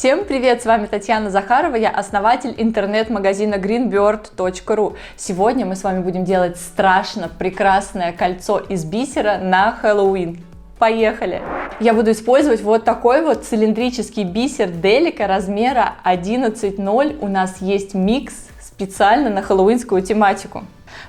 Всем привет, с вами Татьяна Захарова, я основатель интернет-магазина greenbird.ru. Сегодня мы с вами будем делать страшно прекрасное кольцо из бисера на Хэллоуин. Поехали! Я буду использовать вот такой вот цилиндрический бисер Delica размера 11,0. У нас есть микс специально на хэллоуинскую тематику.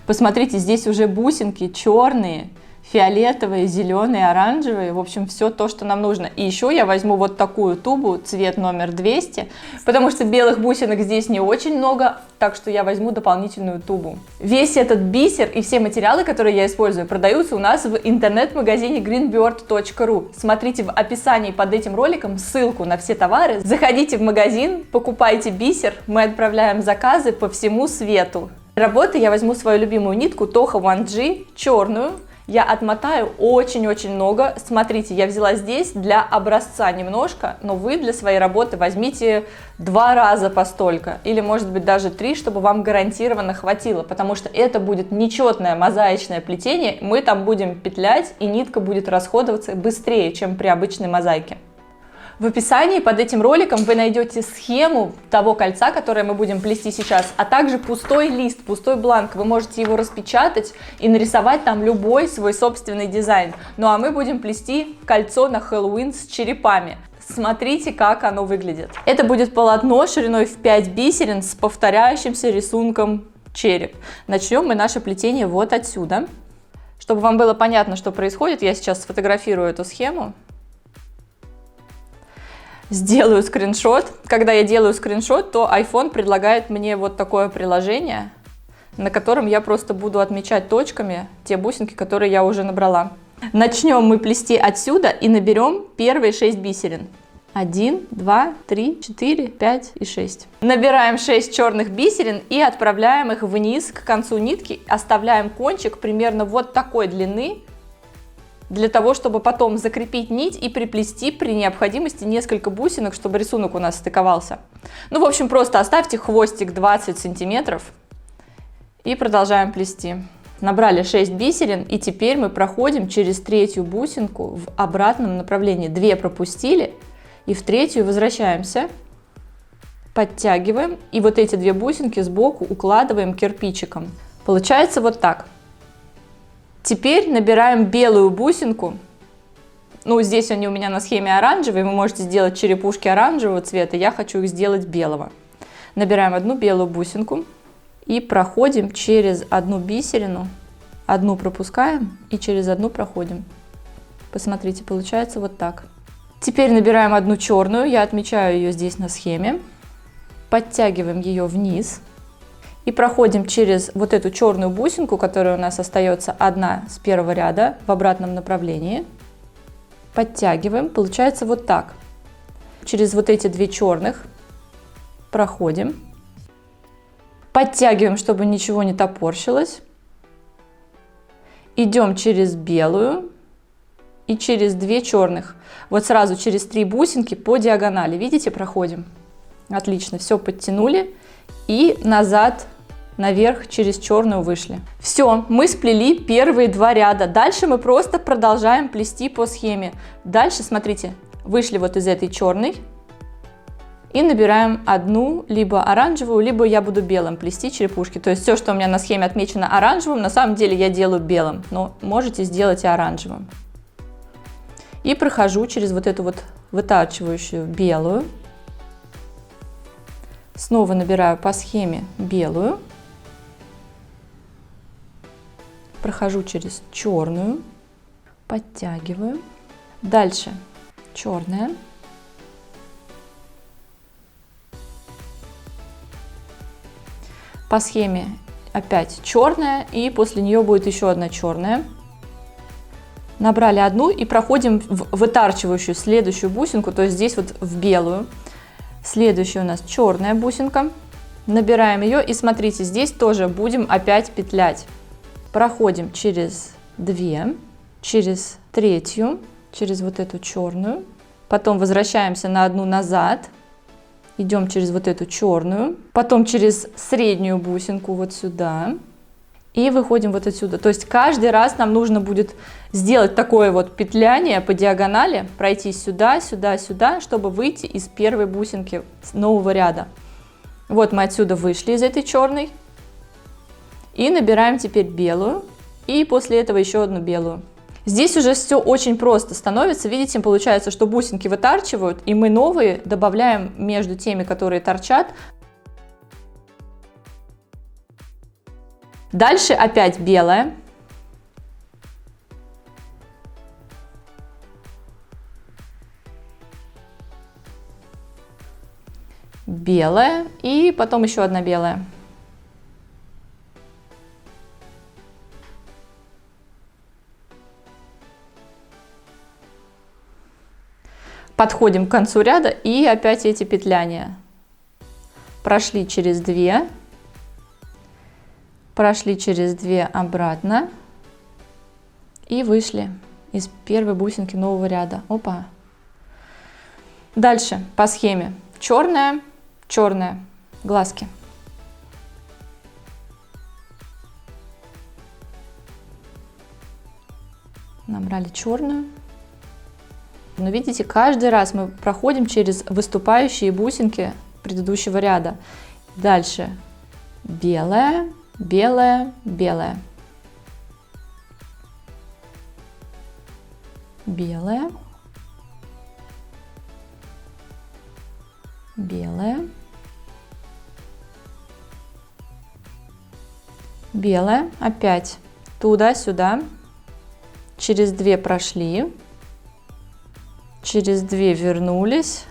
Посмотрите, здесь уже бусинки черные, фиолетовые, зеленые, оранжевые, в общем, все то, что нам нужно. И еще я возьму вот такую тубу, цвет номер 200, потому что белых бусинок здесь не очень много, так что я возьму дополнительную тубу. Весь этот бисер и все материалы, которые я использую, продаются у нас в интернет-магазине greenbird.ru. Смотрите в описании под этим роликом ссылку на все товары. Заходите в магазин, покупайте бисер, мы отправляем заказы по всему свету. Для работы я возьму свою любимую нитку Toha 1G, черную. Я отмотаю очень-очень много. Смотрите, я взяла здесь для образца немножко, но вы для своей работы возьмите 2 раза по столько, или может быть даже 3, чтобы вам гарантированно хватило, потому что это будет нечетное мозаичное плетение, мы там будем петлять, и нитка будет расходоваться быстрее, чем при обычной мозаике. В описании под этим роликом вы найдете схему того кольца, которое мы будем плести сейчас, а также пустой лист, пустой бланк. Вы можете его распечатать и нарисовать там любой свой собственный дизайн. Ну а мы будем плести кольцо на Хэллоуин с черепами. Смотрите, как оно выглядит. Это будет полотно шириной в 5 бисерин с повторяющимся рисунком череп. Начнем мы наше плетение вот отсюда. Чтобы вам было понятно, что происходит, я сейчас сфотографирую эту схему. Сделаю скриншот. Когда я делаю скриншот, то iPhone предлагает мне вот такое приложение, на котором я просто буду отмечать точками те бусинки, которые я уже набрала. Начнем мы плести отсюда и наберем первые 6 бисерин. 1, 2, 3, 4, 5 и 6. Набираем 6 черных бисерин и отправляем их вниз к концу нитки. Оставляем кончик примерно вот такой длины, для того, чтобы потом закрепить нить и приплести при необходимости несколько бусинок, чтобы рисунок у нас стыковался. Ну, в общем, просто оставьте хвостик 20 сантиметров и продолжаем плести. Набрали 6 бисерин, и теперь мы проходим через третью бусинку в обратном направлении. 2 пропустили, и в третью возвращаемся, подтягиваем, и вот эти 2 бусинки сбоку укладываем кирпичиком. Получается вот так. Теперь набираем белую бусинку. Ну, здесь они у меня на схеме оранжевые. Вы можете сделать черепушки оранжевого цвета. Я хочу их сделать белого. Набираем одну белую бусинку и проходим через одну бисерину. Одну пропускаем и через одну проходим. Посмотрите, получается вот так. Теперь набираем одну черную. Я отмечаю ее здесь на схеме. Подтягиваем ее вниз. И проходим через вот эту черную бусинку, которая у нас остается одна с первого ряда в обратном направлении. Подтягиваем, получается вот так. Через вот эти 2 черных проходим. Подтягиваем, чтобы ничего не топорщилось. Идем через белую и через 2 черных. Вот сразу через 3 бусинки по диагонали. Видите, проходим. Отлично, все подтянули. И назад, наверх, через черную вышли. Все, мы сплели первые 2 ряда. Дальше мы просто продолжаем плести по схеме. Дальше, смотрите, вышли вот из этой черной. И набираем одну, либо оранжевую, либо я буду белым плести черепушки. То есть все, что у меня на схеме отмечено оранжевым, на самом деле я делаю белым. Но можете сделать и оранжевым. И прохожу через вот эту вот вытачивающую белую. Снова набираю по схеме белую, прохожу через черную, подтягиваю, дальше черная, по схеме опять черная, и после нее будет еще одна черная. Набрали одну и проходим в вытарчивающую следующую бусинку, то есть здесь вот в белую. Следующая у нас черная бусинка. Набираем ее и смотрите, здесь тоже будем опять петлять. Проходим через 2, через третью, через вот эту черную. Потом возвращаемся на одну назад. Идем через вот эту черную. Потом через среднюю бусинку вот сюда. И выходим вот отсюда. То есть каждый раз нам нужно будет сделать такое вот петляние по диагонали, пройти сюда, сюда, сюда, чтобы выйти из первой бусинки нового ряда. Вот мы отсюда вышли из этой черной. И набираем теперь белую. И после этого еще одну белую. Здесь уже все очень просто становится. Видите, получается, что бусинки вытарчивают, и мы новые добавляем между теми, которые торчат. Дальше опять белая. Белая и потом еще одна белая. Подходим к концу ряда и опять эти петляния. Прошли через 2. Прошли через 2 обратно и вышли из первой бусинки нового ряда. Опа. Дальше по схеме черная, черная, глазки. Набрали черную. Но видите, каждый раз мы проходим через выступающие бусинки предыдущего ряда. Дальше белая. Белая, белая, белая, белая, белая, опять туда-сюда, через 2 прошли, через 2 вернулись,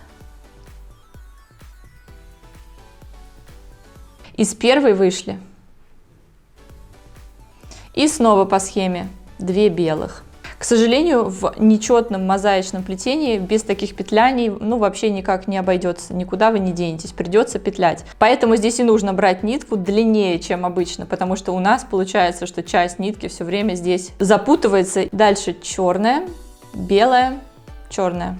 из первой вышли. И снова по схеме 2 белых. К сожалению, в нечетном мозаичном плетении без таких петляний вообще никак не обойдется, никуда вы не денетесь, придется петлять. Поэтому здесь и нужно брать нитку длиннее, чем обычно, потому что у нас получается, что часть нитки все время здесь запутывается. Дальше черная, белая, черная.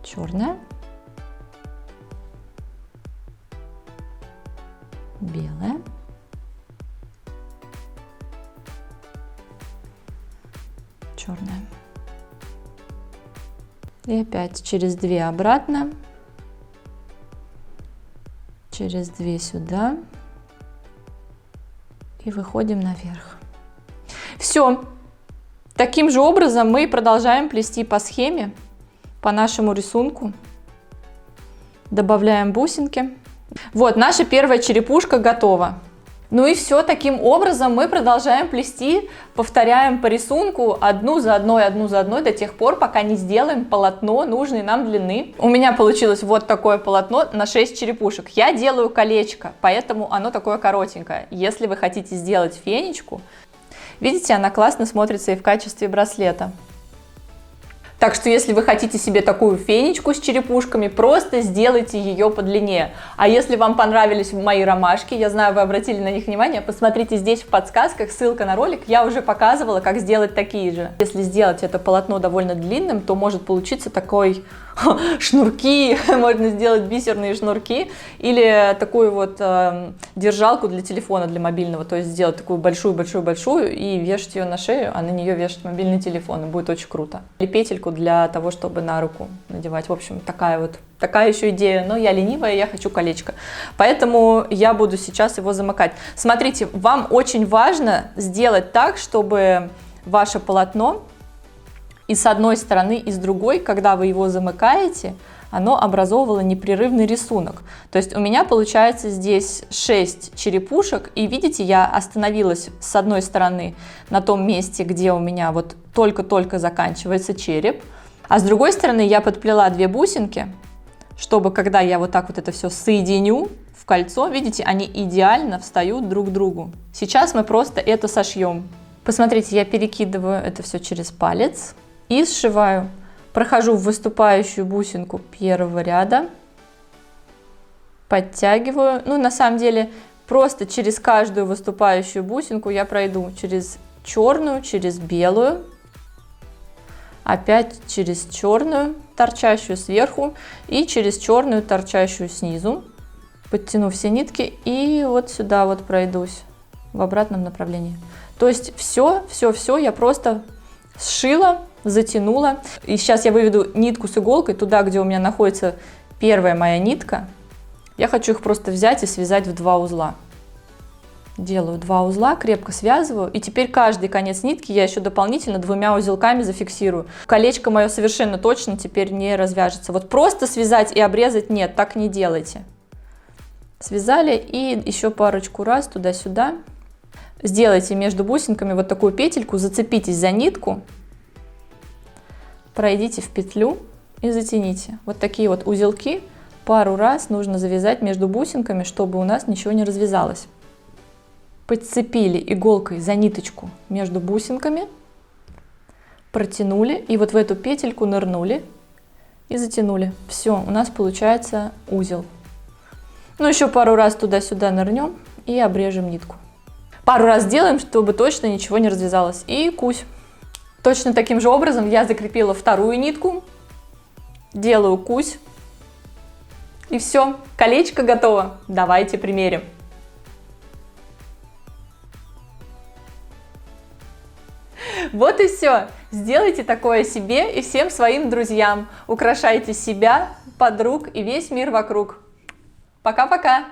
Черная. Белая, черная. И опять через 2 обратно, через 2 сюда и выходим наверх. Все. Таким же образом мы продолжаем плести по схеме, по нашему рисунку. Добавляем бусинки. Вот, наша первая черепушка готова. Ну и все, таким образом мы продолжаем плести, повторяем по рисунку одну за одной до тех пор, пока не сделаем полотно нужной нам длины. У меня получилось вот такое полотно на 6 черепушек. Я делаю колечко, поэтому оно такое коротенькое. Если вы хотите сделать фенечку, видите, она классно смотрится и в качестве браслета. Так что, если вы хотите себе такую фенечку с черепушками, просто сделайте ее подлиннее. А если вам понравились мои ромашки, я знаю, вы обратили на них внимание, посмотрите здесь в подсказках, ссылка на ролик, я уже показывала, как сделать такие же. Если сделать это полотно довольно длинным, то может получиться такой шнурки, можно сделать бисерные шнурки, или такую вот держалку для телефона, для мобильного, то есть сделать такую большую-большую-большую и вешать ее на шею, а на нее вешать мобильный телефон, и будет очень круто. Или петельку для того, чтобы на руку надевать. В общем, такая еще идея, но я ленивая, я хочу колечко. Поэтому я буду сейчас его замыкать. Смотрите, вам очень важно сделать так, чтобы ваше полотно и с одной стороны, и с другой, когда вы его замыкаете, оно образовывало непрерывный рисунок. То есть у меня получается здесь 6 черепушек, и видите, я остановилась с одной стороны на том месте, где у меня вот только-только заканчивается череп, а с другой стороны я подплела 2 бусинки, чтобы когда я вот так вот это все соединю в кольцо, видите, они идеально встают друг к другу. Сейчас мы просто это сошьем. Посмотрите, я перекидываю это все через палец и сшиваю. Прохожу в выступающую бусинку первого ряда, подтягиваю. Ну, на самом деле, просто через каждую выступающую бусинку я пройду через черную, через белую, опять через черную, торчащую сверху, и через черную, торчащую снизу. Подтяну все нитки и вот сюда вот пройдусь в обратном направлении. То есть все я просто сшила, затянула. И сейчас я выведу нитку с иголкой туда, где у меня находится первая моя нитка. Я хочу их просто взять и связать в 2 узла. Делаю 2 узла, крепко связываю. И теперь каждый конец нитки я еще дополнительно 2 узелками зафиксирую. Колечко мое совершенно точно теперь не развяжется. Вот просто связать и обрезать нет, так не делайте. Связали и еще парочку раз туда-сюда. Сделайте между бусинками вот такую петельку, зацепитесь за нитку, пройдите в петлю и затяните. Вот такие вот узелки пару раз нужно завязать между бусинками, чтобы у нас ничего не развязалось. Подцепили иголкой за ниточку между бусинками, протянули и вот в эту петельку нырнули и затянули. Все, у нас получается узел. Ну, еще пару раз туда-сюда нырнем и обрежем нитку. Пару раз делаем, чтобы точно ничего не развязалось. И кусь. Точно таким же образом я закрепила вторую нитку. Делаю кусь. И все, колечко готово. Давайте примерим. Вот и все. Сделайте такое себе и всем своим друзьям. Украшайте себя, подруг и весь мир вокруг. Пока-пока!